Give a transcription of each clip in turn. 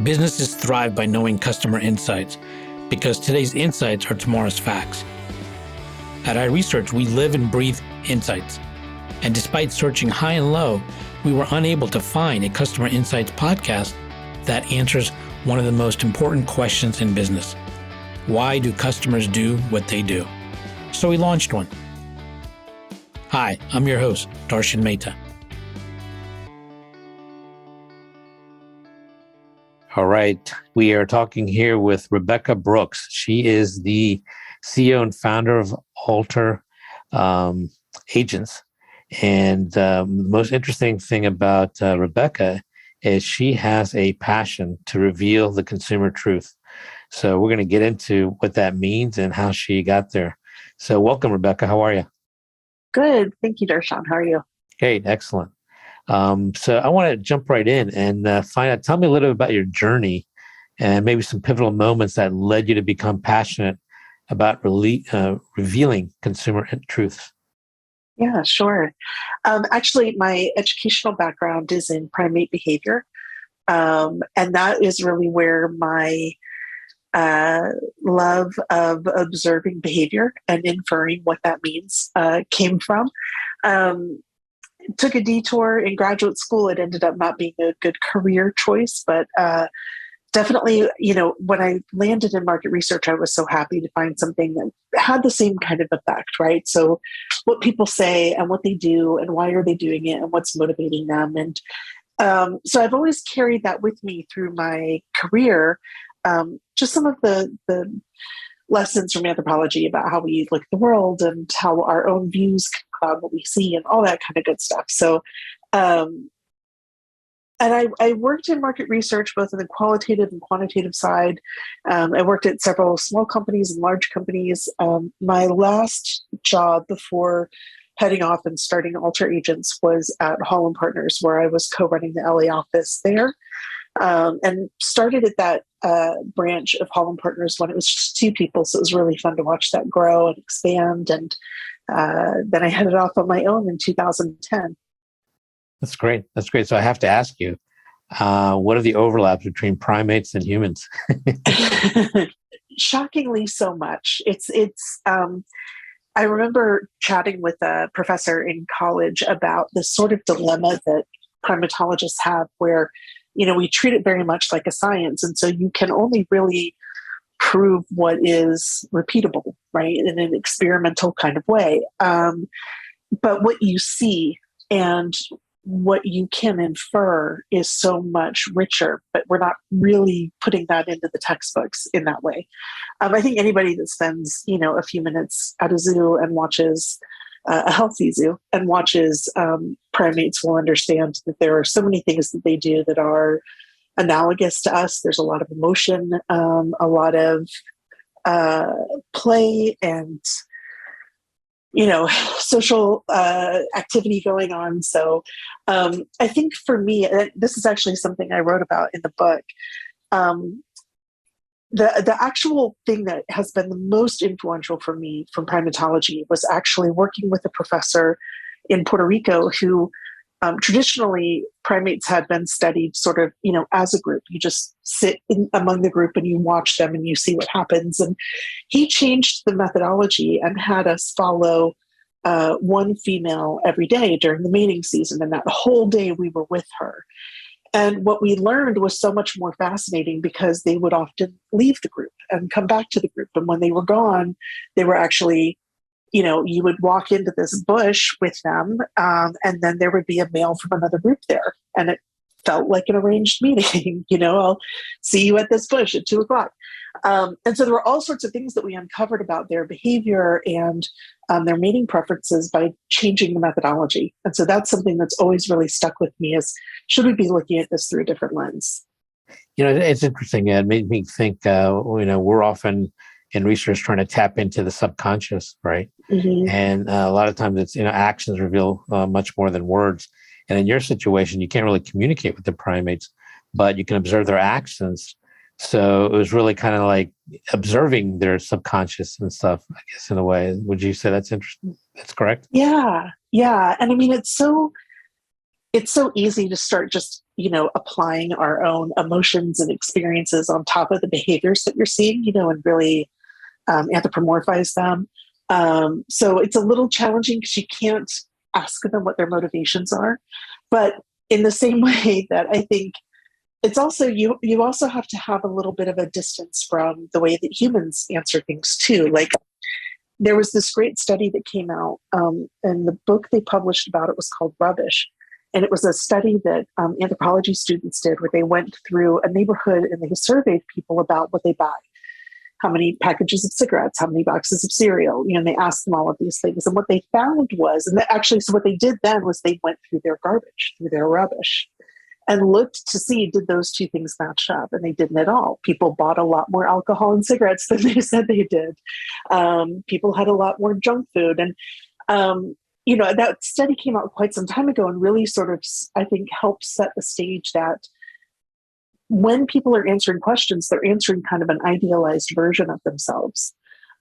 Businesses thrive by knowing customer insights because today's insights are tomorrow's facts. At iResearch, we live and breathe insights. And despite searching high and low, we were unable to find a customer insights podcast that answers one of the most important questions in business. Why do customers do what they do? So we launched one. Hi, I'm your host, Darshan Mehta. All right, we are talking here with Rebecca Brooks. She is the CEO and founder of Alter Agents. And the most interesting thing about Rebecca is she has a passion to reveal the consumer truth. So we're going to get into what that means and how she got there. So welcome, Rebecca. How are you? Good. Thank you, Darshan. How are you? Great. Excellent. So I want to jump right in and tell me a little bit about your journey and maybe some pivotal moments that led you to become passionate about revealing consumer truths. Yeah, sure. Actually, my educational background is in primate behavior. And that is really where my love of observing behavior and inferring what that means came from. Took a detour in graduate school. It ended up not being a good career choice, but definitely, when I landed in market research, I was so happy to find something that had the same kind of effect, right? So what people say and what they do and why are they doing it and what's motivating them. And so I've always carried that with me through my career. Just some of the lessons from anthropology about how we look at the world and how our own views cloud what we see and all that kind of good stuff. So, and I worked in market research, both in the qualitative and quantitative side. I worked at several small companies and large companies. My last job before heading off and starting Alter Agents was at Hall & Partners, where I was co-running the LA office there. And started at that branch of Hall & Partners when it was just two people. So it was really fun to watch that grow and expand. And then I headed off on my own in 2010. That's great. That's great. So I have to ask you, what are the overlaps between primates and humans? Shockingly so much. I remember chatting with a professor in college about this sort of dilemma that primatologists have where we treat it very much like a science. And so you can only really prove what is repeatable, right? In an experimental kind of way. But what you see and what you can infer is so much richer, but we're not really putting that into the textbooks in that way. I think anybody that spends, a few minutes at a zoo and watches a healthy zoo and watches primates will understand that there are so many things that they do that are analogous to us. There's a lot of emotion, a lot of play and, social activity going on. So I think for me, this is actually something I wrote about in the book. The actual thing that has been the most influential for me from primatology was actually working with a professor in Puerto Rico who traditionally primates had been studied sort of, as a group. You just sit among the group and you watch them and you see what happens. And he changed the methodology and had us follow one female every day during the mating season. And that whole day we were with her. And what we learned was so much more fascinating because they would often leave the group and come back to the group. And when they were gone, they were actually, you would walk into this bush with them and then there would be a male from another group there. And it felt like an arranged meeting. I'll see you at this bush at 2:00. And so there were all sorts of things that we uncovered about their behavior and their mating preferences by changing the methodology. And so that's something that's always really stuck with me is, should we be looking at this through a different lens? It's interesting. It made me think, we're often in research trying to tap into the subconscious, right? Mm-hmm. And a lot of times it's, actions reveal much more than words. And in your situation, you can't really communicate with the primates, but you can observe their actions. So it was really kind of like observing their subconscious and stuff, I guess, in a way. Would you say that's interesting? That's correct? Yeah. Yeah. And I mean, it's so it's so easy to start just, applying our own emotions and experiences on top of the behaviors that you're seeing, and really anthropomorphize them. So it's a little challenging because you can't ask them what their motivations are. But in the same way that I think it's also, you also have to have a little bit of a distance from the way that humans answer things too. Like, there was this great study that came out, and the book they published about it was called Rubbish. And it was a study that anthropology students did where they went through a neighborhood and they surveyed people about what they buy. How many packages of cigarettes, how many boxes of cereal, and they asked them all of these things. And what they found was, so what they did then was they went through their garbage, through their rubbish, and looked to see, did those two things match up? And they didn't at all. People bought a lot more alcohol and cigarettes than they said they did. People had a lot more junk food. And, that study came out quite some time ago and really sort of, I think, helped set the stage that when people are answering questions, they're answering kind of an idealized version of themselves.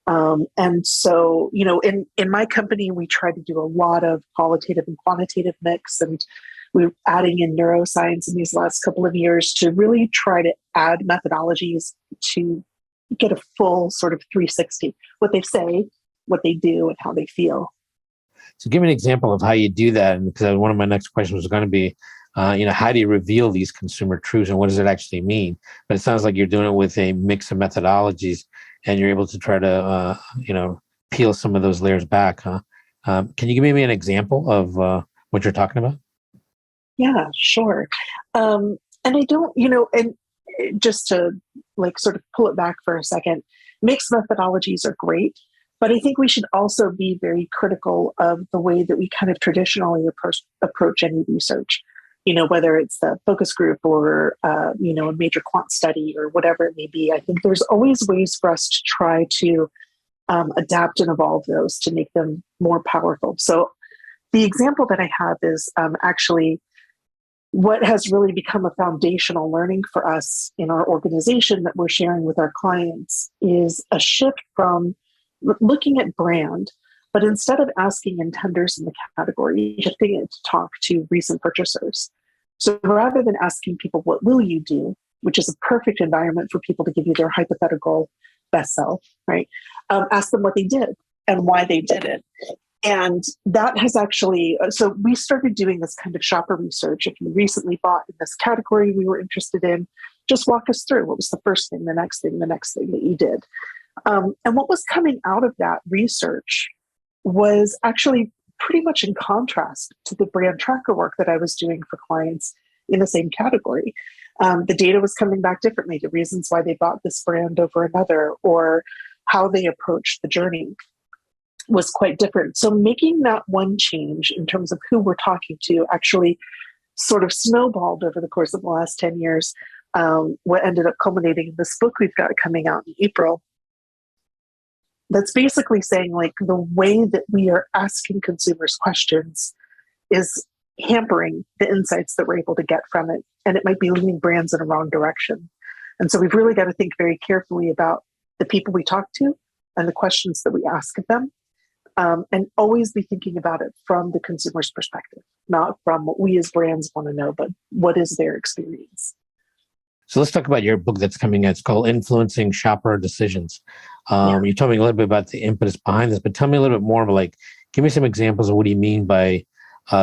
And so, in my company, we try to do a lot of qualitative and quantitative mix, and we're adding in neuroscience in these last couple of years to really try to add methodologies to get a full sort of 360, what they say, what they do, and how they feel. So give me an example of how you do that. And because one of my next questions was going to be, how do you reveal these consumer truths and what does it actually mean? But it sounds like you're doing it with a mix of methodologies and you're able to try to, peel some of those layers back, huh? Can you give me an example of what you're talking about? Yeah, sure. And I don't, and just to sort of pull it back for a second, mixed methodologies are great, but I think we should also be very critical of the way that we kind of traditionally approach any research, whether it's the focus group or, a major quant study or whatever it may be. I think there's always ways for us to try to adapt and evolve those to make them more powerful. So the example that I have is actually what has really become a foundational learning for us in our organization that we're sharing with our clients is a shift from looking at brand, but instead of asking intenders in the category, shifting it to talk to recent purchasers. So rather than asking people, what will you do, which is a perfect environment for people to give you their hypothetical best self, right? Ask them what they did and why they did it. And that has actually, so we started doing this kind of shopper research. If you recently bought in this category we were interested in, just walk us through what was the first thing, the next thing, the next thing that you did. And what was coming out of that research was actually pretty much in contrast to the brand tracker work that I was doing for clients in the same category. The data was coming back differently, the reasons why they bought this brand over another, or how they approached the journey was quite different. So making that one change in terms of who we're talking to actually sort of snowballed over the course of the last 10 years, what ended up culminating in this book we've got coming out in April. That's basically saying the way that we are asking consumers questions is hampering the insights that we're able to get from it. And it might be leading brands in a wrong direction. And so we've really got to think very carefully about the people we talk to and the questions that we ask of them. And always be thinking about it from the consumer's perspective, not from what we as brands want to know, but what is their experience. So let's talk about your book that's coming out. It's called Influencing Shopper Decisions. You told me a little bit about the impetus behind this, but tell me a little bit more of give me some examples of what do you mean by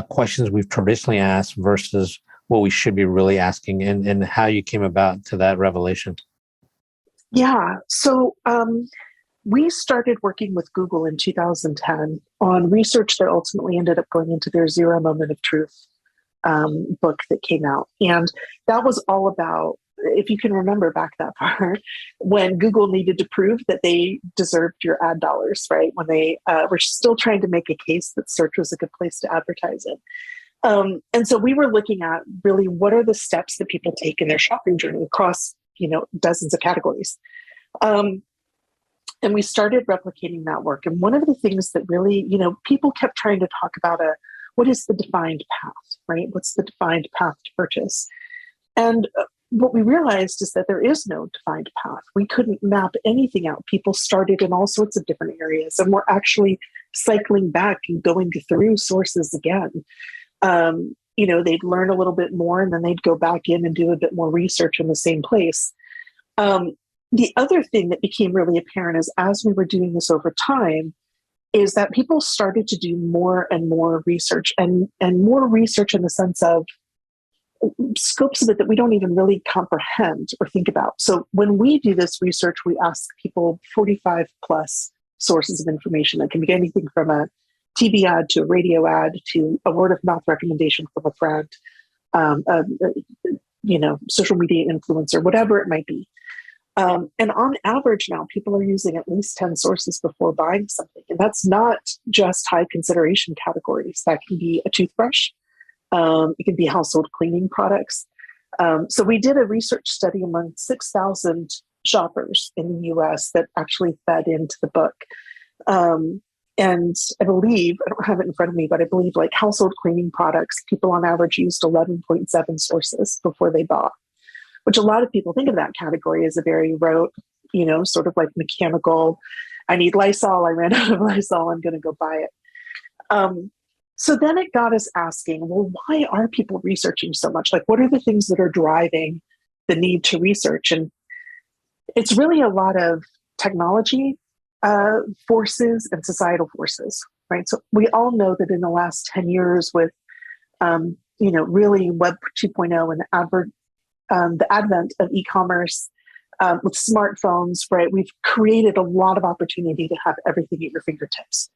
questions we've traditionally asked versus what we should be really asking, and how you came about to that revelation. Yeah. So we started working with Google in 2010 on research that ultimately ended up going into their Zero Moment of Truth book that came out. And that was all about, if you can remember back that far, when Google needed to prove that they deserved your ad dollars, right? When they were still trying to make a case that search was a good place to advertise it. And so we were looking at really what are the steps that people take in their shopping journey across, dozens of categories. And we started replicating that work. And one of the things that really, people kept trying to talk about what is the defined path, right? What's the defined path to purchase? And what we realized is that there is no defined path. We couldn't map anything out. People started in all sorts of different areas, and we're actually cycling back and going through sources again. they'd learn a little bit more and then they'd go back in and do a bit more research in the same place. The other thing that became really apparent is as we were doing this over time, is that people started to do more and more research and more research in the sense of scopes of it that we don't even really comprehend or think about. So when we do this research, we ask people 45 plus sources of information. That can be anything from a TV ad to a radio ad to a word of mouth recommendation from a friend, social media influencer, whatever it might be. And on average now, people are using at least 10 sources before buying something. And that's not just high consideration categories. That can be a toothbrush. It can be household cleaning products. So we did a research study among 6,000 shoppers in the US that actually fed into the book. And I believe, I don't have it in front of me, but I believe like household cleaning products, people on average used 11.7 sources before they bought, which a lot of people think of that category as a very rote, sort of like mechanical, I need Lysol, I ran out of Lysol, I'm going to go buy it. So then it got us asking, well, why are people researching so much? Like, what are the things that are driving the need to research? And it's really a lot of technology forces and societal forces, right? So we all know that in the last 10 years with, really Web 2.0 and the advent of e-commerce with smartphones, right? We've created a lot of opportunity to have everything at your fingertips.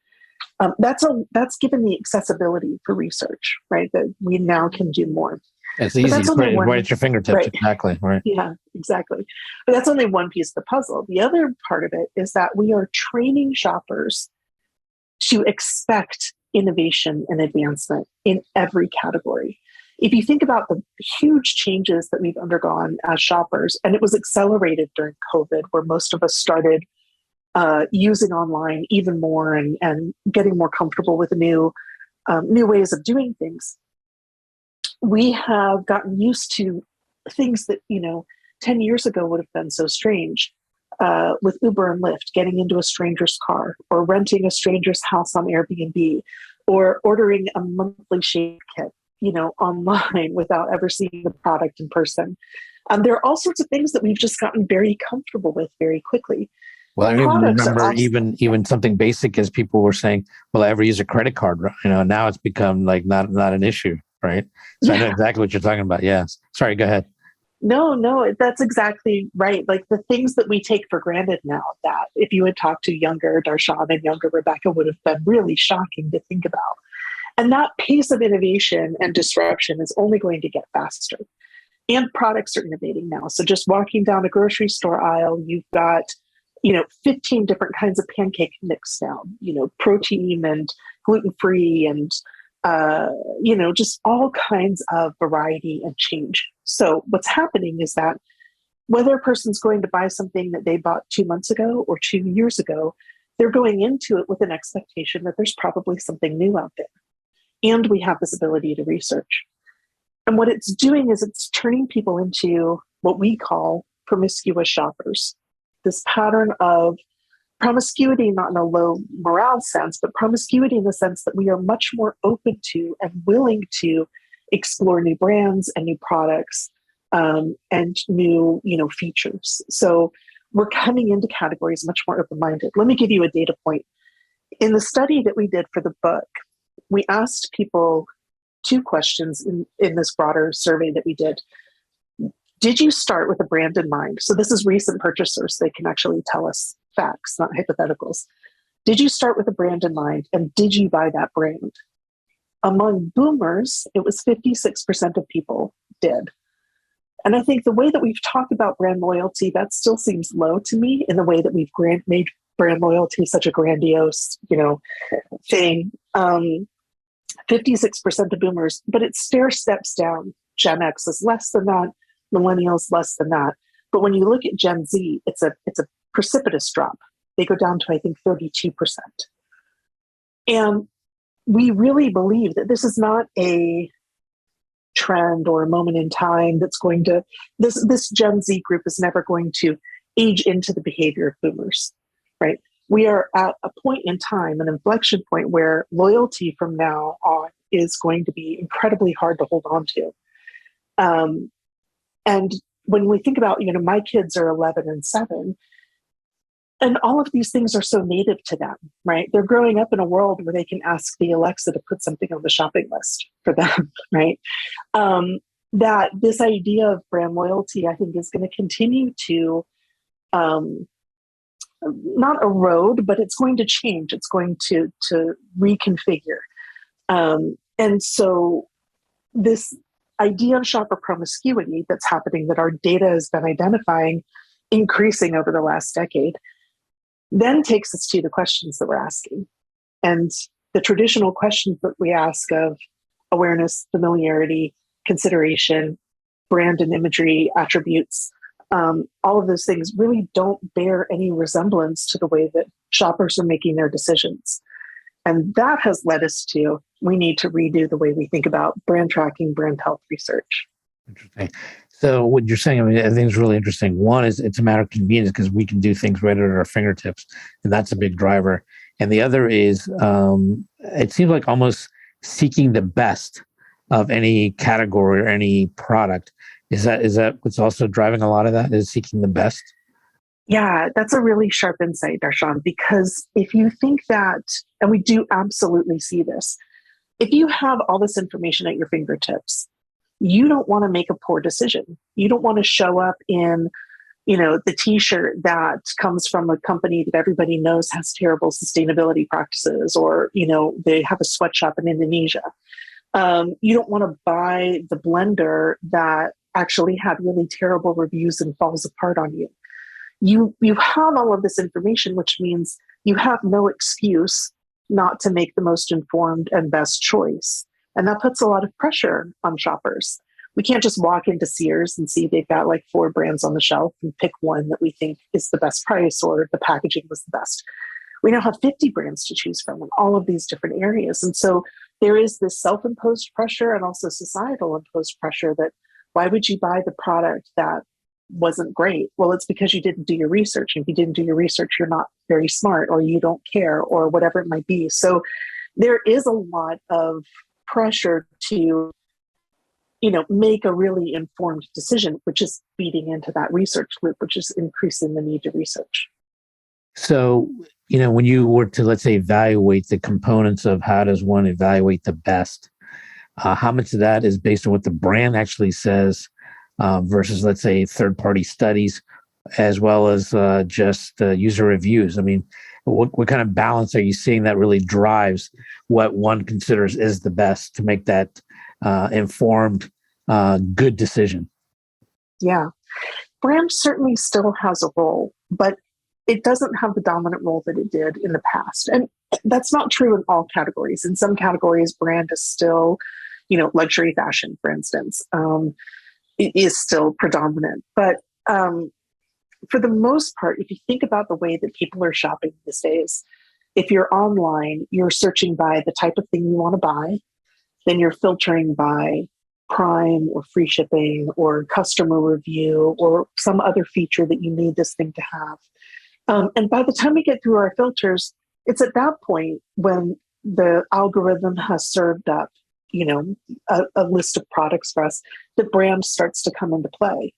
That's given the accessibility for research, right? That we now can do more. It's easy, right at your fingertips, right? Exactly, right? Yeah, exactly. But that's only one piece of the puzzle. The other part of it is that we are training shoppers to expect innovation and advancement in every category. If you think about the huge changes that we've undergone as shoppers, and it was accelerated during COVID, where most of us started using online even more and getting more comfortable with new ways of doing things, we have gotten used to things that 10 years ago would have been so strange, with Uber and Lyft, getting into a stranger's car or renting a stranger's house on Airbnb or ordering a monthly shave kit online without ever seeing the product in person. There are all sorts of things that we've just gotten very comfortable with very quickly. Well, I remember even something basic as people were saying, "Will I ever use a credit card?" Now it's become like not an issue, right? So yeah. I know exactly what you're talking about. Yes. Sorry, go ahead. No, that's exactly right. Like the things that we take for granted now, that if you had talked to younger Darshan and younger Rebecca, would have been really shocking to think about. And that pace of innovation and disruption is only going to get faster. And products are innovating now. So just walking down a grocery store aisle, you've got 15 different kinds of pancake mix now, protein and gluten-free and, just all kinds of variety and change. So what's happening is that whether a person's going to buy something that they bought 2 months ago or 2 years ago, they're going into it with an expectation that there's probably something new out there. And we have this ability to research. And what it's doing is it's turning people into what we call promiscuous shoppers. This pattern of promiscuity, not in a low morale sense, but promiscuity in the sense that we are much more open to and willing to explore new brands and new products and new, features. So we're coming into categories much more open-minded. Let me give you a data point. In the study that we did for the book, we asked people 2 questions in this broader survey that we did. Did you start with a brand in mind? So this is recent purchasers. They can actually tell us facts, not hypotheticals. Did you start with a brand in mind? And did you buy that brand? Among boomers, it was 56% of people did. And I think the way that we've talked about brand loyalty, that still seems low to me in the way that we've made brand loyalty such a grandiose, thing. 56% of boomers, but it stair steps down. Gen X is less than that. Millennials less than that. But when you look at Gen Z, it's a precipitous drop. They go down to, I think, 32%. And we really believe that this is not a trend or a moment in time that's going to, this Gen Z group is never going to age into the behavior of boomers, right? We are at a point in time, an inflection point where loyalty from now on is going to be incredibly hard to hold on to. And when we think about, my kids are 11 and 7, and all of these things are so native to them, right? They're growing up in a world where they can ask the Alexa to put something on the shopping list for them, right? That this idea of brand loyalty, I think, is going to continue to not erode, but it's going to change. It's going to reconfigure. And so this idea of shopper promiscuity that's happening, that our data has been identifying, increasing over the last decade, then takes us to the questions that we're asking. And the traditional questions that we ask of awareness, familiarity, consideration, brand and imagery, attributes, all of those things really don't bear any resemblance to the way that shoppers are making their decisions. And that has led us to, we need to redo the way we think about brand tracking, brand health research. Interesting. So what you're saying, I think is really interesting. One is it's a matter of convenience because we can do things right at our fingertips, and that's a big driver. And the other is, it seems like almost seeking the best of any category or any product. Is that what's also driving a lot of that, is seeking the best? Yeah, that's a really sharp insight, Darshan, because if you think that, and we do absolutely see this, if you have all this information at your fingertips, you don't want to make a poor decision. You don't want to show up in, the t-shirt that comes from a company that everybody knows has terrible sustainability practices, or, they have a sweatshop in Indonesia. You don't want to buy the blender that actually had really terrible reviews and falls apart on you. You have all of this information, which means you have no excuse not to make the most informed and best choice. And that puts a lot of pressure on shoppers. We can't just walk into Sears and see they've got like 4 brands on the shelf and pick one that we think is the best price or the packaging was the best. We now have 50 brands to choose from in all of these different areas. And so there is this self-imposed pressure and also societal imposed pressure that, why would you buy the product that wasn't great? Well, it's because you didn't do your research. And if you didn't do your research, you're not very smart, or you don't care, or whatever it might be. So there is a lot of pressure to, make a really informed decision, which is feeding into that research loop, which is increasing the need to research. So, when you were to, let's say, evaluate the components of how does one evaluate the best, how much of that is based on what the brand actually says versus, let's say, third-party studies, as well as just user reviews? I mean, what kind of balance are you seeing that really drives what one considers is the best to make that informed, good decision? Yeah. Brand certainly still has a role, but it doesn't have the dominant role that it did in the past. And that's not true in all categories. In some categories, brand is still, luxury fashion, for instance, it is still predominant. But for the most part, if you think about the way that people are shopping these days, if you're online, you're searching by the type of thing you want to buy, then you're filtering by Prime or free shipping or customer review or some other feature that you need this thing to have. And by the time we get through our filters, it's at that point when the algorithm has served up, a list of products for us, the brand starts to come into play.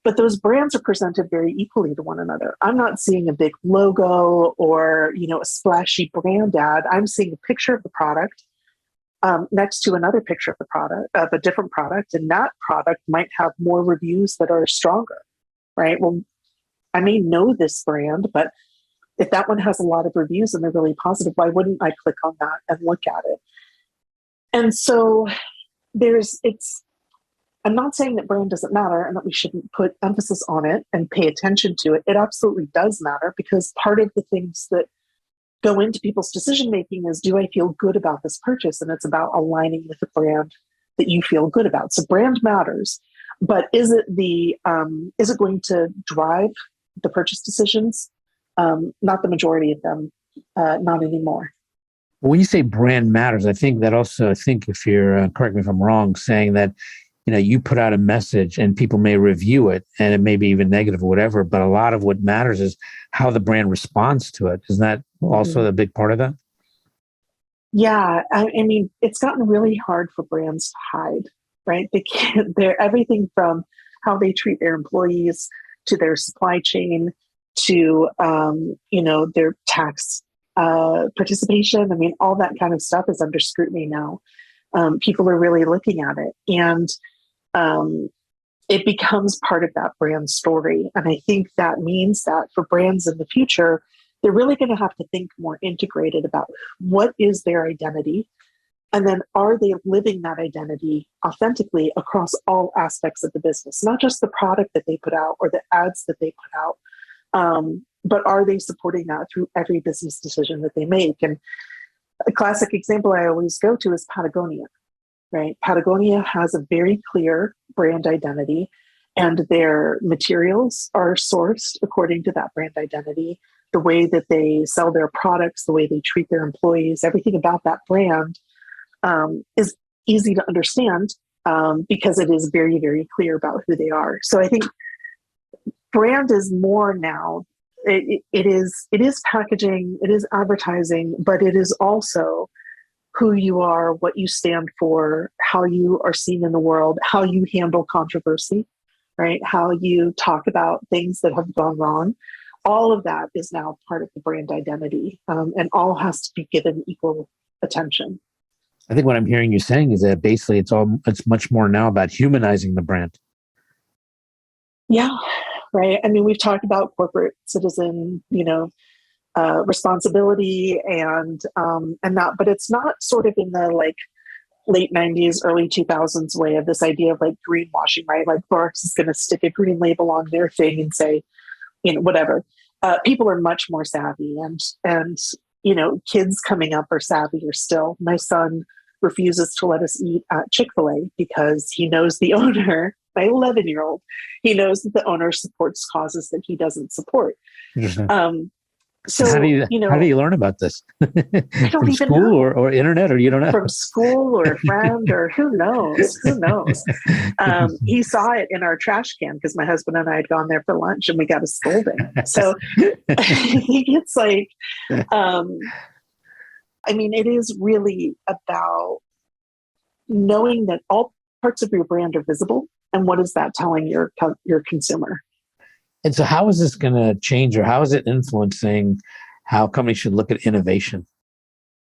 But those brands are presented very equally to one another. I'm not seeing a big logo or, a splashy brand ad. I'm seeing a picture of the product next to another picture of the product, of a different product, and that product might have more reviews that are stronger, right? Well, I may know this brand, but if that one has a lot of reviews and they're really positive, why wouldn't I click on that and look at it? And so I'm not saying that brand doesn't matter and that we shouldn't put emphasis on it and pay attention to it. It absolutely does matter, because part of the things that go into people's decision-making is, do I feel good about this purchase? And it's about aligning with the brand that you feel good about. So brand matters, but is it going to drive the purchase decisions? Not the majority of them, not anymore. When you say brand matters, I think if you're, correct me if I'm wrong, saying that, you put out a message and people may review it and it may be even negative or whatever, but a lot of what matters is how the brand responds to it. Isn't that also a big part of that? Yeah, I mean, it's gotten really hard for brands to hide, right? They can't, they're everything from how they treat their employees to their supply chain to, their tax participation. I mean, all that kind of stuff is under scrutiny now. People are really looking at it, and um, it becomes part of that brand story. And I think that means that for brands in the future, they're really going to have to think more integrated about what is their identity. And then are they living that identity authentically across all aspects of the business, not just the product that they put out or the ads that they put out, but are they supporting that through every business decision that they make? And a classic example I always go to is Patagonia, right? Patagonia has a very clear brand identity, and their materials are sourced according to that brand identity. The way that they sell their products, the way they treat their employees, everything about that brand is easy to understand because it is very, very clear about who they are. So I think brand is more now. It is packaging, it is advertising, but it is also who you are, what you stand for, how you are seen in the world, how you handle controversy, right? How you talk about things that have gone wrong. All of that is now part of the brand identity, and all has to be given equal attention. I think what I'm hearing you saying is that basically it's much more now about humanizing the brand. Yeah, right. I mean, we've talked about corporate citizen, responsibility and that, but it's not sort of in the like late 90s, early 2000s way of this idea of like greenwashing, right? Like Clorox is going to stick a green label on their thing and say, whatever. People are much more savvy, and kids coming up are savvier still. My son refuses to let us eat at Chick-fil-A because he knows the owner, my 11-year-old, he knows that the owner supports causes that he doesn't support. So how do you learn about this? I don't From even school know. or internet, or you don't know? From school or a friend or who knows? Who knows? He saw it in our trash can because my husband and I had gone there for lunch and we got a scolding. So I think it's like, it is really about knowing that all parts of your brand are visible, and what is that telling your consumer? And so how is this going to change, or how is it influencing how companies should look at innovation?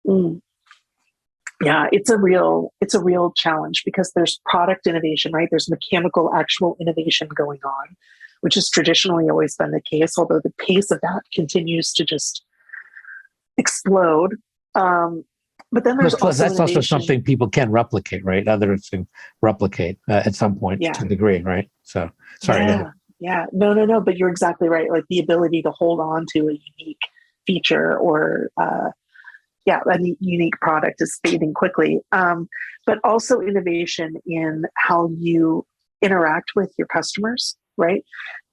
Yeah, it's a real challenge because there's product innovation, right? There's mechanical actual innovation going on, which has traditionally always been the case, although the pace of that continues to just explode. But then there's Plus, that's innovation. also something people can replicate, right? Others can replicate at some point to a degree, right? So, sorry. Yeah. No. But you're exactly right. Like the ability to hold on to a unique feature or, a unique product is fading quickly. But also innovation in how you interact with your customers, right?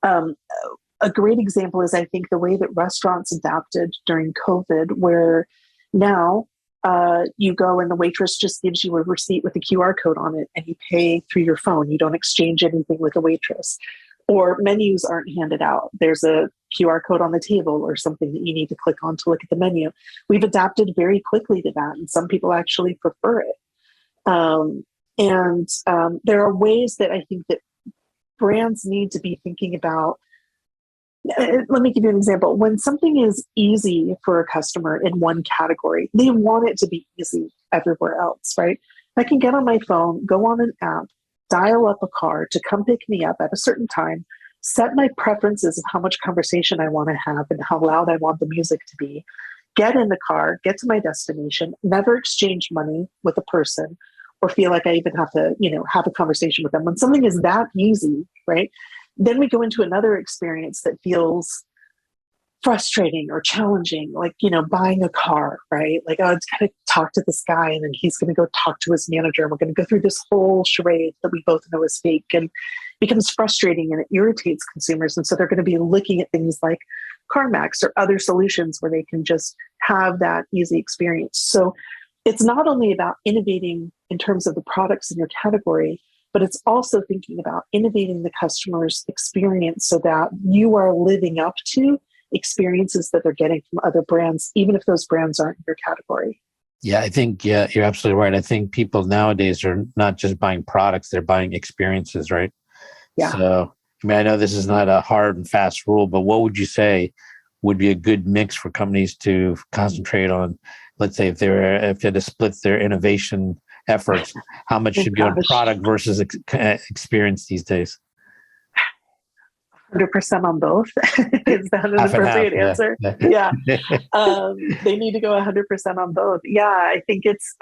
A great example is, I think, the way that restaurants adapted during COVID, where now you go and the waitress just gives you a receipt with a QR code on it and you pay through your phone. You don't exchange anything with the waitress. Or menus aren't handed out. There's a QR code on the table or something that you need to click on to look at the menu. We've adapted very quickly to that, and some people actually prefer it. There are ways that I think that brands need to be thinking about. Let me give you an example. When something is easy for a customer in one category, they want it to be easy everywhere else, right? I can get on my phone, go on an app, dial up a car to come pick me up at a certain time, set my preferences of how much conversation I want to have and how loud I want the music to be, get in the car, get to my destination, never exchange money with a person or feel like I even have to, have a conversation with them. When something is that easy, right? Then we go into another experience that feels frustrating or challenging, like, buying a car, right? Like, oh, it's got to talk to this guy and then he's going to go talk to his manager and we're going to go through this whole charade that we both know is fake, and it becomes frustrating and it irritates consumers. And so they're going to be looking at things like CarMax or other solutions where they can just have that easy experience. So it's not only about innovating in terms of the products in your category, but it's also thinking about innovating the customer's experience so that you are living up to experiences that they're getting from other brands, even if those brands aren't in your category. Yeah, I think you're absolutely right. I think people nowadays are not just buying products; they're buying experiences, right? Yeah. So, I mean, I know this is not a hard and fast rule, but what would you say would be a good mix for companies to concentrate on? Let's say if they had to split their innovation efforts, how much Oh should be on gosh, product versus experience these days? 100% on both. Is that an Half and half, appropriate yeah. answer? Yeah. They need to go 100% on both. Yeah, I think it's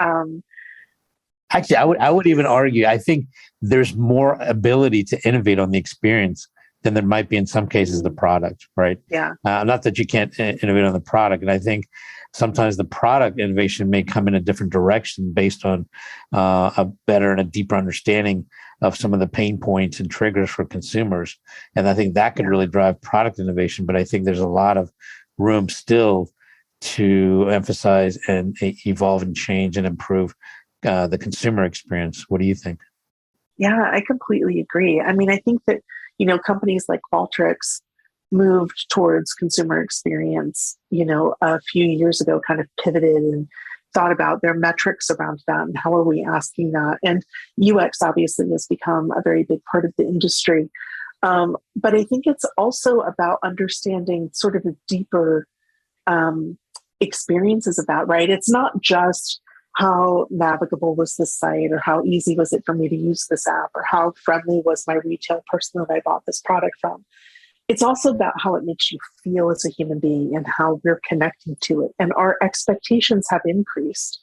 Actually, I would even argue. I think there's more ability to innovate on the experience than there might be in some cases the product, right? yeah, Not that you can't innovate on the product, and I think sometimes the product innovation may come in a different direction based on a better and a deeper understanding of some of the pain points and triggers for consumers, and I think that could yeah. really drive product innovation. But I think there's a lot of room still to emphasize and evolve and change and improve the consumer experience. What do you think? Yeah, I completely agree. I mean, I think that, companies like Qualtrics moved towards consumer experience, a few years ago, kind of pivoted and thought about their metrics around that and how are we asking that. And UX obviously has become a very big part of the industry. But I think it's also about understanding sort of a deeper um, experience is about, right? It's not just how navigable was this site or how easy was it for me to use this app or how friendly was my retail person that I bought this product from. It's also about how it makes you feel as a human being and how we're connecting to it. And our expectations have increased.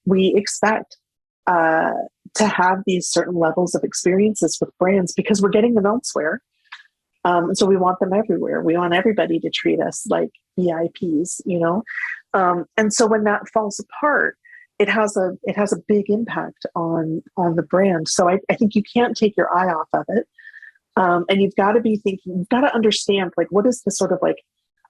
We expect to have these certain levels of experiences with brands because we're getting them elsewhere. And so we want them everywhere. We want everybody to treat us like VIPs. And so when that falls apart, it has a big impact on the brand. So I think you can't take your eye off of it. And you've got to be thinking, you've got to understand, like, what is the sort of like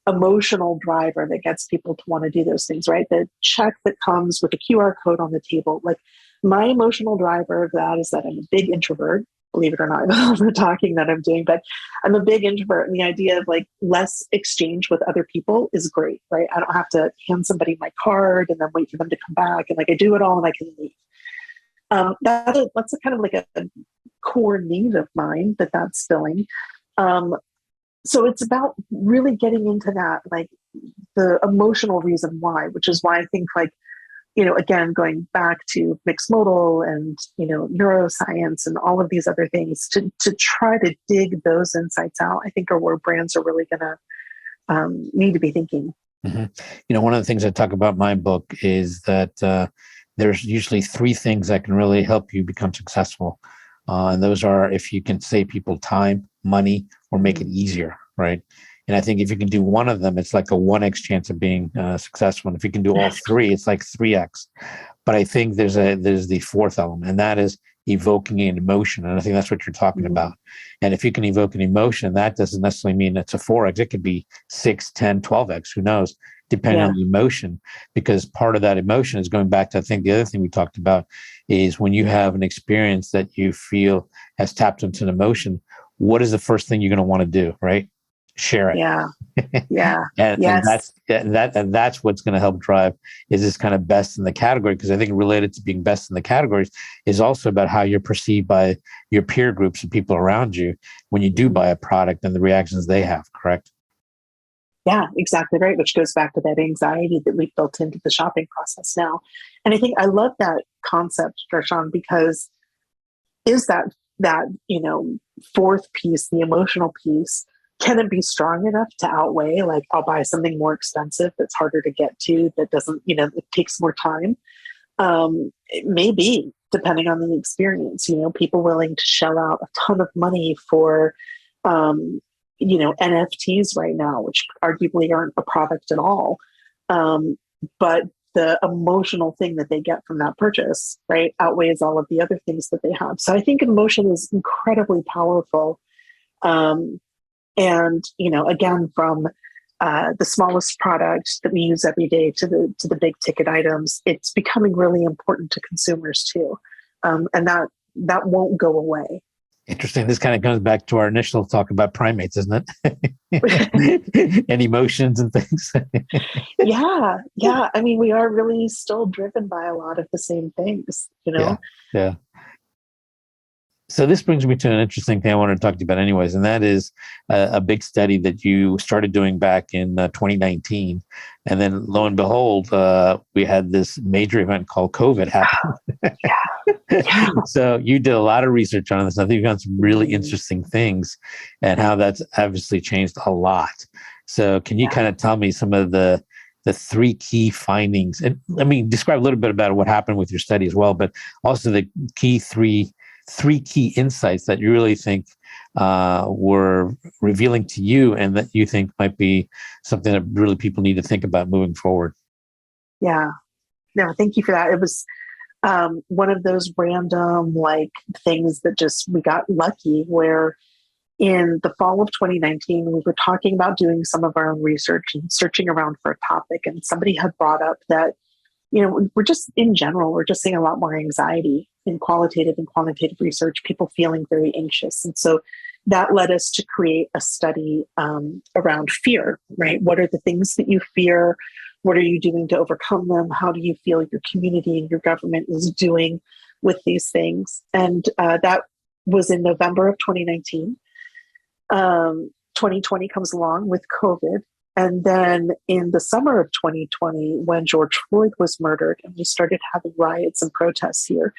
emotional driver that gets people to want to do those things, right? The check that comes with a QR code on the table. Like, my emotional driver of that is that I'm a big introvert, believe it or not, all the talking that I'm doing, but I'm a big introvert. And the idea of like less exchange with other people is great, right? I don't have to hand somebody my card and then wait for them to come back. And like, I do it all and I can leave. That's a kind of like a core need of mine that's filling. So it's about really getting into that, like the emotional reason why, which is why I think like, again, going back to mixed modal and, neuroscience and all of these other things to try to dig those insights out, I think are where brands are really going to need to be thinking. Mm-hmm. One of the things I talk about in my book is that there's usually three things that can really help you become successful. And those are if you can save people time, money, or make it easier, right? And I think if you can do one of them, it's like a 1x chance of being successful. And if you can do all three, it's like 3x. But I think there's the fourth element, and that is evoking an emotion. And I think that's what you're talking about. And if you can evoke an emotion, that doesn't necessarily mean it's a 4x. It could be 6, 10, 12x, who knows, depending on the emotion. Because part of that emotion is going back to, I think the other thing we talked about is when you have an experience that you feel has tapped into an emotion, what is the first thing you're going to want to do, right? Share it. Yeah. Yeah. and Yes. that's what's going to help drive is this kind of best in the category. Because I think related to being best in the categories is also about how you're perceived by your peer groups and people around you when you do buy a product and the reactions they have, correct? Yeah, exactly right. Which goes back to that anxiety that we've built into the shopping process now. And I think I love that concept, Darshan, because is that fourth piece, the emotional piece, can it be strong enough to outweigh, like, I'll buy something more expensive that's harder to get to, that doesn't, it takes more time? It may be, depending on the experience, people willing to shell out a ton of money for, NFTs right now, which arguably aren't a product at all. But the emotional thing that they get from that purchase, right, outweighs all of the other things that they have. So I think emotion is incredibly powerful. And, again, from the smallest product that we use every day to the big ticket items, it's becoming really important to consumers too. And that won't go away. Interesting. This kind of comes back to our initial talk about primates, isn't it? And emotions and things. Yeah. I mean, we are really still driven by a lot of the same things, you know? Yeah. So this brings me to an interesting thing I wanted to talk to you about anyways, and that is a big study that you started doing back in 2019. And then lo and behold, we had this major event called COVID happen. Yeah. So you did a lot of research on this. I think you found some really interesting things and how that's obviously changed a lot. So can you kind of tell me some of the three key findings? And I mean, describe a little bit about what happened with your study as well, but also the three key insights that you really think were revealing to you and that you think might be something that really people need to think about moving forward. Yeah. No, thank you for that. It was one of those random things that just we got lucky where in the fall of 2019, we were talking about doing some of our own research and searching around for a topic. And somebody had brought up that, we're just in general, we're just seeing a lot more anxiety in qualitative and quantitative research, people feeling very anxious. And so that led us to create a study around fear, right? What are the things that you fear? What are you doing to overcome them? How do you feel your community and your government is doing with these things? And that was in November of 2019. 2020 comes along with COVID. And then in the summer of 2020, when George Floyd was murdered and we started having riots and protests here,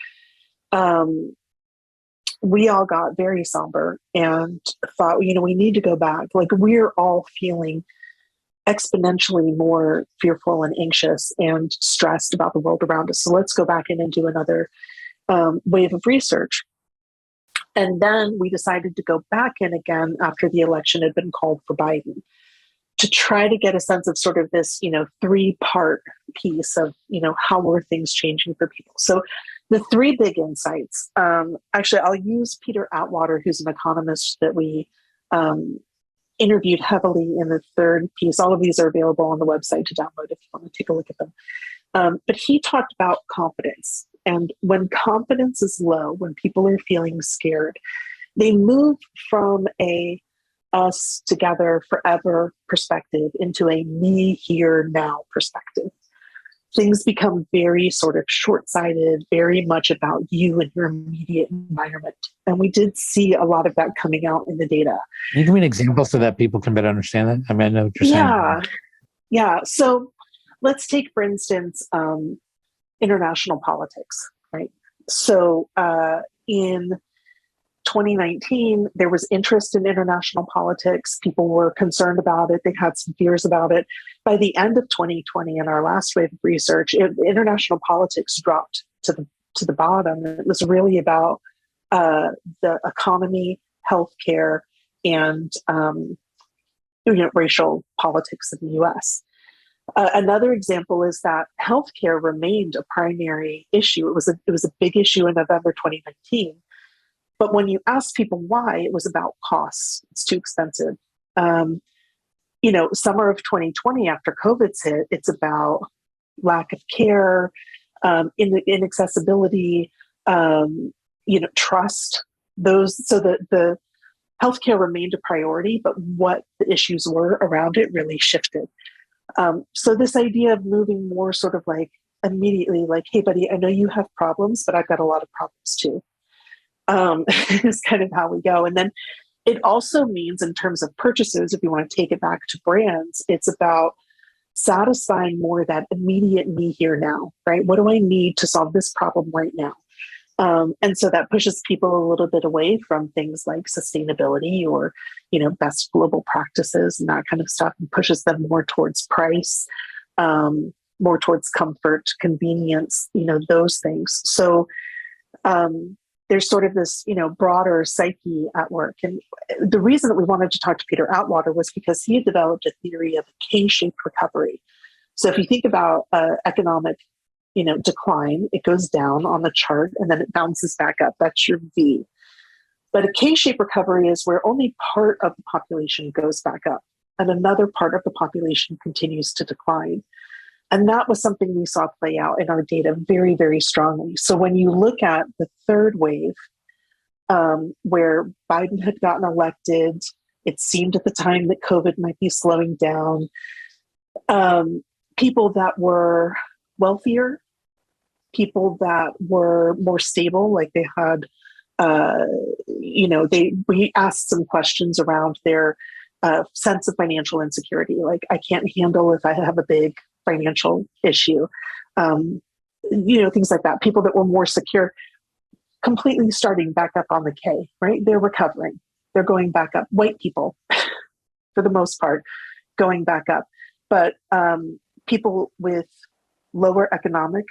we all got very somber and thought, we need to go back. We're all feeling exponentially more fearful and anxious and stressed about the world around us. So let's go back in and do another wave of research. And then we decided to go back in again after the election had been called for Biden to try to get a sense of sort of this, three-part piece of, how were things changing for people. So the three big insights, actually, I'll use Peter Atwater, who's an economist that we interviewed heavily in the third piece. All of these are available on the website to download if you want to take a look at them. But he talked about confidence. And when confidence is low, when people are feeling scared, they move from a us together forever perspective into a me here now perspective. Things become very sort of short-sighted, very much about you and your immediate environment. And we did see a lot of that coming out in the data. Can you give me an example so that people can better understand that? I mean, I know what you're saying. Yeah. So let's take, for instance, international politics, right? So in 2019, there was interest in international politics. People were concerned about it. They had some fears about it. By the end of 2020, in our last wave of research, international politics dropped to the bottom. It was really about the economy, healthcare, and racial politics in the U.S. Another example is that healthcare remained a primary issue. It was a big issue in November 2019. But when you ask people why, it was about costs. It's too expensive. Summer of 2020, after COVID's hit, it's about lack of care, inaccessibility, trust. So the healthcare remained a priority, but what the issues were around it really shifted. So this idea of moving more sort of immediately, hey, buddy, I know you have problems, but I've got a lot of problems too. Is kind of how we go. And then it also means in terms of purchases, if you want to take it back to brands, it's about satisfying more that immediate me here now, right? What do I need to solve this problem right now? And so that pushes people a little bit away from things like sustainability or, best global practices and that kind of stuff, and pushes them more towards price, more towards comfort, convenience, those things. So there's sort of this, broader psyche at work. And the reason that we wanted to talk to Peter Atwater was because he had developed a theory of a K-shaped recovery. So if you think about economic, decline, it goes down on the chart and then it bounces back up. That's your V. But a K-shaped recovery is where only part of the population goes back up and another part of the population continues to decline. And that was something we saw play out in our data very, very strongly. So when you look at the third wave, where Biden had gotten elected. It seemed at the time that COVID might be slowing down. People that were wealthier, people that were more stable, like they had, we asked some questions around their sense of financial insecurity. Like, I can't handle if I have a big financial issue, things like that. People that were more secure, completely starting back up on the K, right? They're recovering. They're going back up. White people, for the most part, going back up. But people with lower economic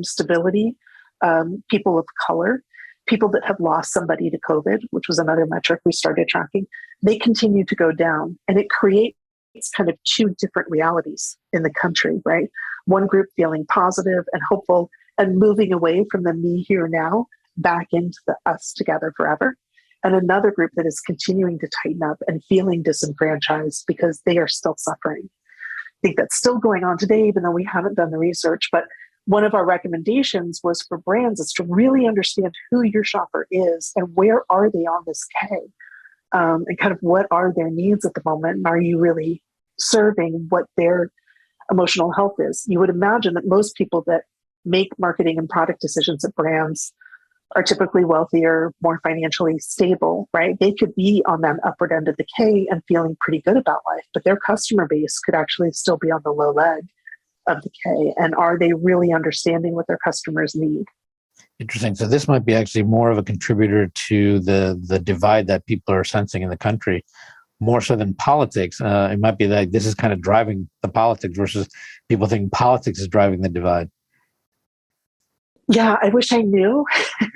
stability, people of color, people that have lost somebody to COVID, which was another metric we started tracking, they continue to go down. And it creates kind of two different realities in the country, right? One group feeling positive and hopeful and moving away from the me here now back into the us together forever. And another group that is continuing to tighten up and feeling disenfranchised because they are still suffering. I think that's still going on today, even though we haven't done the research. But one of our recommendations was for brands is to really understand who your shopper is and where are they on this K, and kind of what are their needs at the moment. And are you really serving what their emotional health is? You would imagine that most people that make marketing and product decisions at brands are typically wealthier, more financially stable, right? They could be on that upward end of the K and feeling pretty good about life, but their customer base could actually still be on the low leg of the K. And are they really understanding what their customers need? Interesting. So this might be actually more of a contributor to the divide that people are sensing in the country, more so than politics. It might be like this is kind of driving the politics versus people think politics is driving the divide. Yeah, I wish I knew.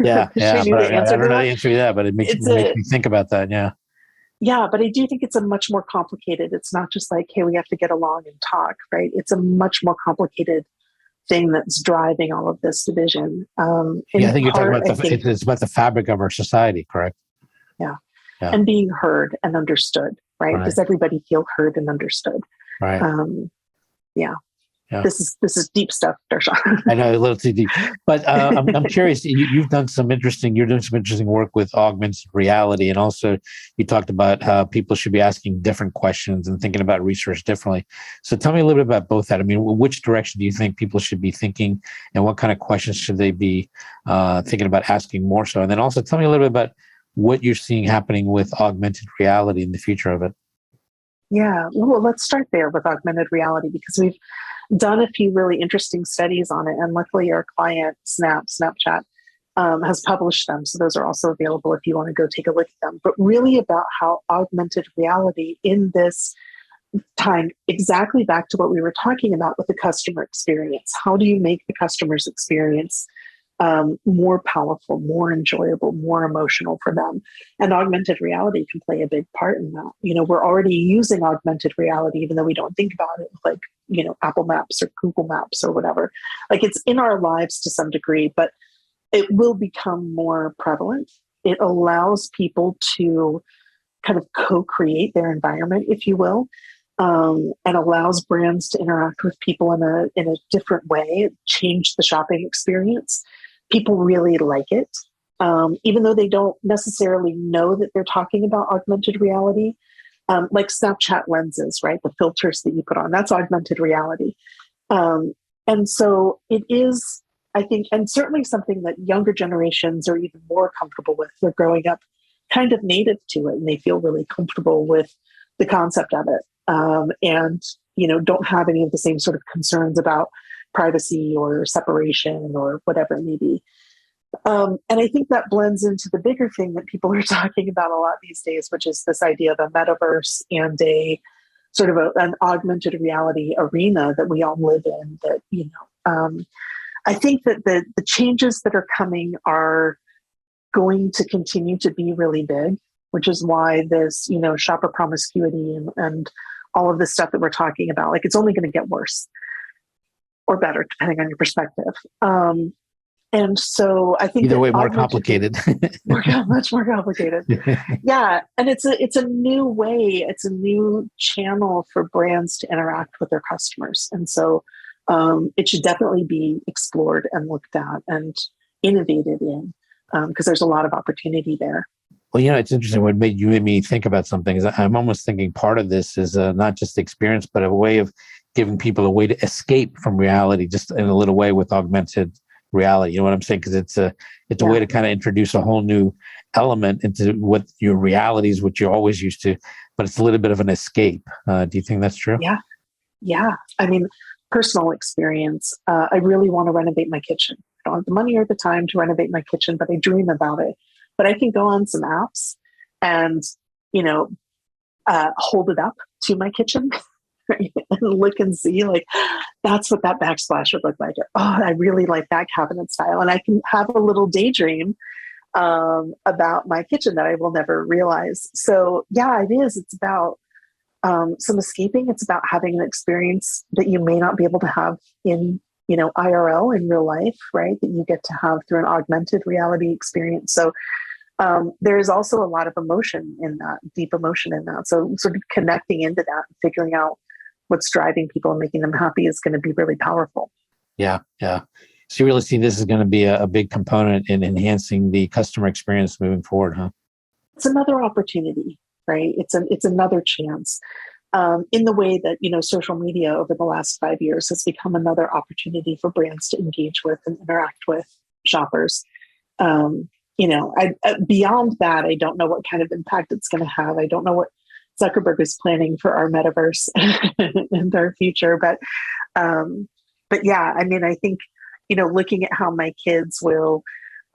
Yeah, I knew the answer. I don't know the answer to that, but it makes me think about that. Yeah. Yeah, but I do think it's a much more complicated. It's not just like, hey, we have to get along and talk, right? It's a much more complicated thing that's driving all of this division. I think you're talking about it's about the fabric of our society, correct? Yeah. And being heard and understood, right? Does everybody feel heard and understood? Right. Yeah. This is deep stuff, Darshan. I know, a little too deep, but I'm curious. You're doing some interesting work with augmented reality, and also you talked about how people should be asking different questions and thinking about research differently. So tell me a little bit about both that. I mean, which direction do you think people should be thinking, and what kind of questions should they be thinking about asking more so? And then also tell me a little bit about what you're seeing happening with augmented reality in the future of it. Yeah, well, let's start there with augmented reality, because we've done a few really interesting studies on it. And luckily our client, Snapchat, has published them. So those are also available if you want to go take a look at them. But really about how augmented reality in this time, exactly back to what we were talking about with the customer experience. How do you make the customer's experience more powerful, more enjoyable, more emotional for them? And augmented reality can play a big part in that. We're already using augmented reality, even though we don't think about it, like, Apple Maps or Google Maps or whatever. Like, it's in our lives to some degree, but it will become more prevalent. It allows people to kind of co-create their environment, if you will, and allows brands to interact with people in a different way, change the shopping experience. People really like it, even though they don't necessarily know that they're talking about augmented reality. Like Snapchat lenses, right? The filters that you put on, that's augmented reality. And so it is, I think, and certainly something that younger generations are even more comfortable with. They're growing up kind of native to it, and they feel really comfortable with the concept of it. And, don't have any of the same sort of concerns about privacy or separation or whatever it may be. And I think that blends into the bigger thing that people are talking about a lot these days, which is this idea of a metaverse and a sort of an augmented reality arena that we all live in. That, I think that the changes that are coming are going to continue to be really big, which is why this, shopper promiscuity and all of this stuff that we're talking about, like, it's only going to get worse or better, depending on your perspective. And so I think either way, more complicated, much more complicated. Yeah. And it's a new way, it's a new channel for brands to interact with their customers. And so it should definitely be explored and looked at and innovated in. because there's a lot of opportunity there. Well, it's interesting. What made me think about something is I'm almost thinking part of this is not just the experience, but a way of giving people a way to escape from reality, just in a little way with augmented reality. You know what I'm saying? Because it's a way to kind of introduce a whole new element into what your reality is, what you're always used to, but it's a little bit of an escape. Do you think that's true? Yeah. I mean, personal experience. I really want to renovate my kitchen. I don't have the money or the time to renovate my kitchen, but I dream about it. But I can go on some apps and, hold it up to my kitchen right, and look and see, like, that's what that backsplash would look like. Oh, I really like that cabinet style. And I can have a little daydream about my kitchen that I will never realize. So yeah, it is. It's about some escaping. It's about having an experience that you may not be able to have in, IRL, in real life, right? That you get to have through an augmented reality experience. So there is also a lot of emotion in that, deep emotion in that. So sort of connecting into that and figuring out what's driving people and making them happy is going to be really powerful. Yeah. So you really see this is going to be a big component in enhancing the customer experience moving forward, huh? It's another opportunity, right? It's another chance. In the way that, social media over the last 5 years has become another opportunity for brands to engage with and interact with shoppers. Beyond that, I don't know what kind of impact it's going to have. I don't know what Zuckerberg is planning for our metaverse in their future. But yeah, I mean, I think, looking at how my kids will,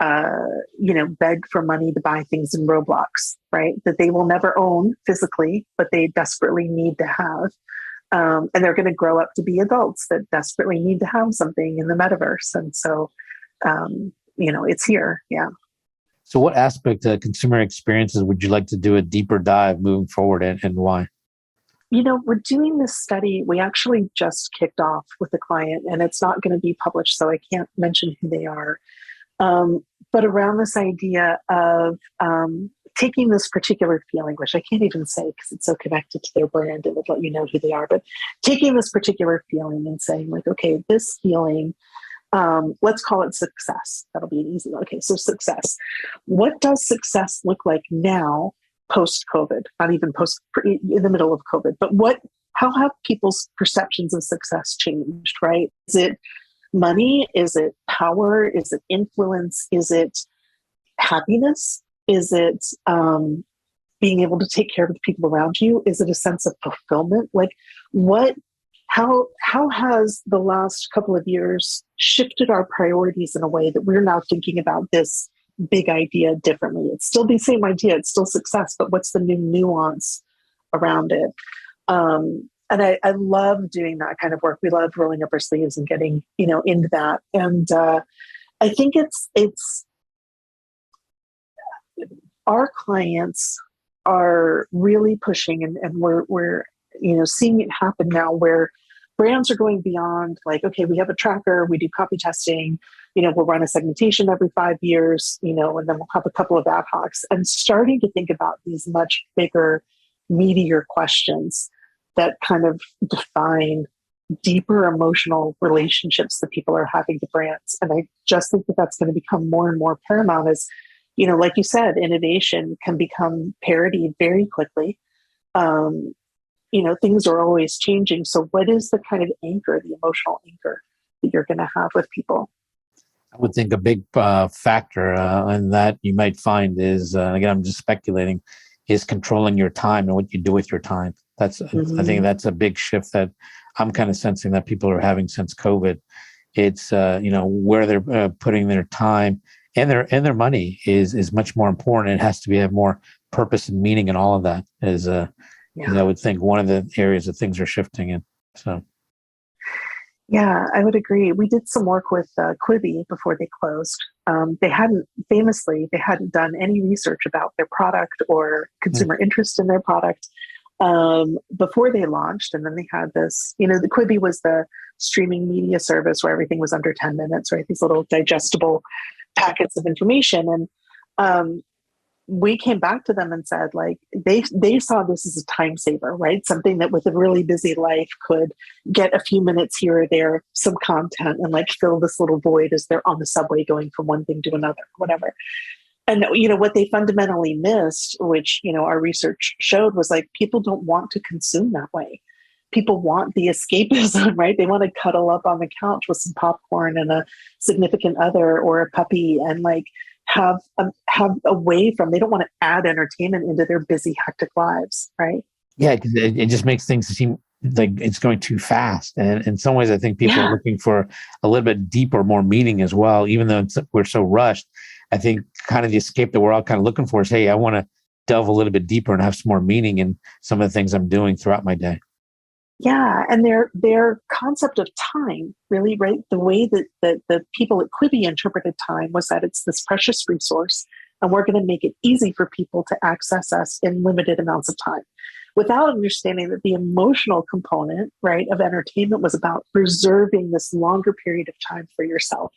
beg for money to buy things in Roblox, right? That they will never own physically, but they desperately need to have. And they're going to grow up to be adults that desperately need to have something in the metaverse. And so, it's here. Yeah. So what aspect of consumer experiences would you like to do a deeper dive moving forward, and why? We're doing this study. We actually just kicked off with a client, and it's not going to be published, so I can't mention who they are. But around this idea of taking this particular feeling, which I can't even say because it's so connected to their brand, it would let you know who they are, but taking this particular feeling and saying, like, okay, this feeling, let's call it success. That'll be an easy one. Okay, so success. What does success look like now, post-COVID? Not even in the middle of COVID, but how have people's perceptions of success changed, right? Is it money? Is it power? Is it influence? Is it happiness? Is it being able to take care of the people around you? Is it a sense of fulfillment? Like, how has the last couple of years shifted our priorities in a way that we're now thinking about this big idea differently? It's still the same idea, it's still success, but what's the new nuance around it? And I love doing that kind of work. We love rolling up our sleeves and getting, into that. And I think it's our clients are really pushing, and we're seeing it happen now, where brands are going beyond, like, okay, we have a tracker, we do copy testing, we'll run a segmentation every 5 years, and then we'll have a couple of ad hocs, and starting to think about these much bigger, meatier questions that kind of define deeper emotional relationships that people are having to brands. And I just think that that's going to become more and more paramount as, like you said, innovation can become parodied very quickly. Things are always changing. So what is the kind of anchor, the emotional anchor that you're going to have with people? I would think a big factor in that you might find is, again, I'm just speculating, is controlling your time and what you do with your time. I think that's a big shift that I'm kind of sensing that people are having since COVID. It's, where they're putting their time and their money is much more important. It has to have more purpose and meaning, and all of that is, I would think one of the areas that things are shifting in. So. Yeah, I would agree. We did some work with Quibi before they closed. They hadn't done any research about their product or consumer interest in their product before they launched. And then they had this, the Quibi was the streaming media service where everything was under 10 minutes, right? These little digestible packets of information. And we came back to them and said, like, they saw this as a time saver, right? Something that with a really busy life could get a few minutes here or there, some content, and like fill this little void as they're on the subway going from one thing to another, whatever. And, what they fundamentally missed, which, our research showed, was like, people don't want to consume that way. People want the escapism, right? They want to cuddle up on the couch with some popcorn and a significant other or a puppy and like have away from, they don't want to add entertainment into their busy, hectic lives, right? Yeah, because it just makes things seem like it's going too fast. And in some ways, I think people are looking for a little bit deeper, more meaning as well, even though we're so rushed. I think kind of the escape that we're all kind of looking for is, hey, I want to delve a little bit deeper and have some more meaning in some of the things I'm doing throughout my day. Yeah, and their concept of time, really, right? The way that the people at Quibi interpreted time was that it's this precious resource, and we're going to make it easy for people to access us in limited amounts of time, without understanding that the emotional component, right, of entertainment was about preserving this longer period of time for yourself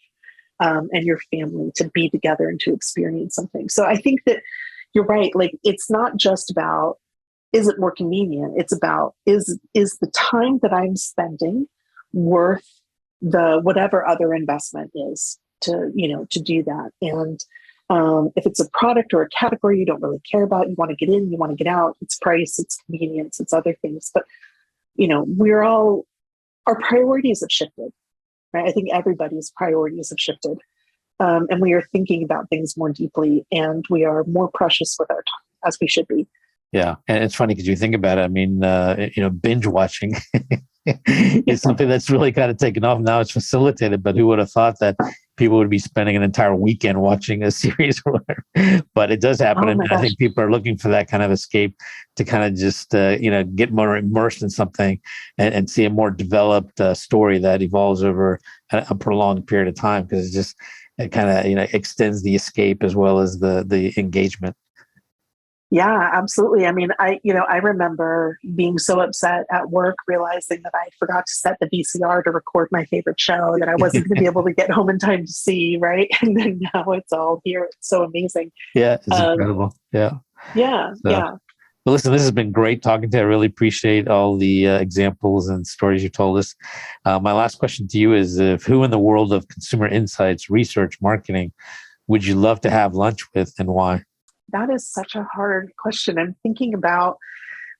and your family to be together and to experience something. So I think that you're right. Like, it's not just about, is it more convenient? It's about, is the time that I'm spending worth the whatever other investment is to do that. And if it's a product or a category you don't really care about, you want to get in, you want to get out, it's price, it's convenience, it's other things. But, our priorities have shifted, right? I think everybody's priorities have shifted. And we are thinking about things more deeply, and we are more precious with our time, as we should be. Yeah. And it's funny because you think about it. I mean, binge watching is something that's really kind of taken off. Now it's facilitated, but who would have thought that people would be spending an entire weekend watching a series or whatever? But it does happen. And I think people are looking for that kind of escape to kind of just, get more immersed in something and see a more developed story that evolves over a prolonged period of time, because it kind of, extends the escape as well as the engagement. Yeah, absolutely. I mean, I remember being so upset at work, realizing that I forgot to set the VCR to record my favorite show that I wasn't going to be able to get home in time to see, right? And then now it's all here. It's so amazing. Yeah, it's incredible. Yeah. Yeah, yeah. Well, listen, this has been great talking to you. I really appreciate all the examples and stories you told us. My last question to you is, who in the world of consumer insights, research, marketing, would you love to have lunch with, and why? That is such a hard question. I'm thinking about,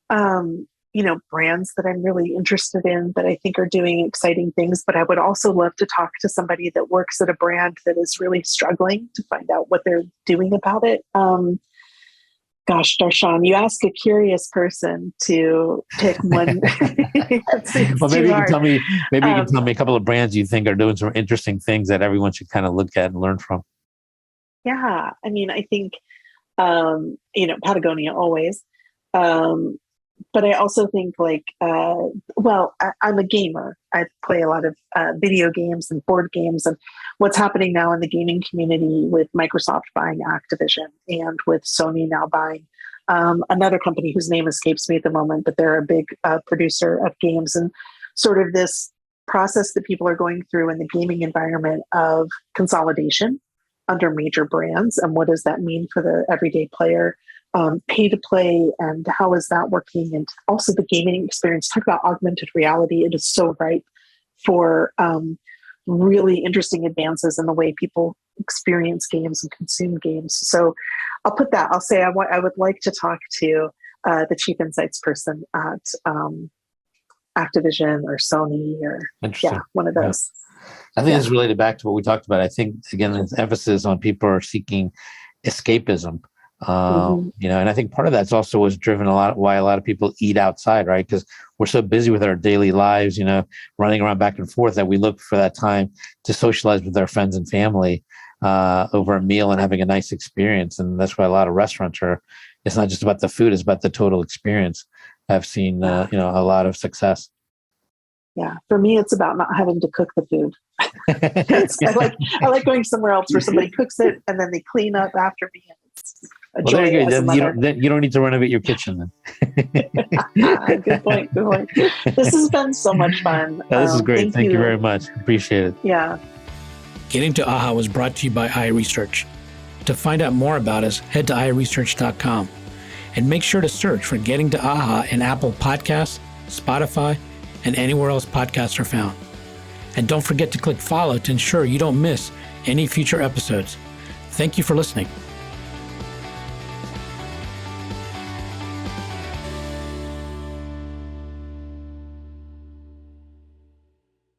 brands that I'm really interested in that I think are doing exciting things, but I would also love to talk to somebody that works at a brand that is really struggling to find out what they're doing about it. Gosh, Darshan, you ask a curious person to pick one. Well, maybe you can tell me. Maybe you can tell me a couple of brands you think are doing some interesting things that everyone should kind of look at and learn from. Yeah, I mean, I think Patagonia always. But I also think I'm a gamer. I play a lot of video games and board games, and what's happening now in the gaming community with Microsoft buying Activision and with Sony now buying another company whose name escapes me at the moment, but they're a big producer of games, and sort of this process that people are going through in the gaming environment of consolidation under major brands. And what does that mean for the everyday player? Pay to play, and how is that working? And also the gaming experience. Talk about augmented reality. It is so ripe for really interesting advances in the way people experience games and consume games. So I'll say I would like to talk to the chief insights person at Activision or Sony or one of those. I think it's related back to what we talked about. I think, again, this emphasis on people are seeking escapism. And I think part of that's also was driven why a lot of people eat outside, right? Because we're so busy with our daily lives, running around back and forth, that we look for that time to socialize with our friends and family over a meal and having a nice experience. And that's why a lot of restaurants it's not just about the food, it's about the total experience. I've seen, a lot of success. Yeah. For me, it's about not having to cook the food. I like going somewhere else where somebody cooks it and then they clean up after me. And it's a joy. There you go. Then you don't need to renovate your kitchen then. Good point. This has been so much fun. This is great. Thank you very much. Appreciate it. Yeah. Getting to AHA was brought to you by iResearch. To find out more about us, head to iresearch.com and make sure to search for Getting to AHA in Apple Podcasts, Spotify, and anywhere else podcasts are found. And don't forget to click follow to ensure you don't miss any future episodes. Thank you for listening.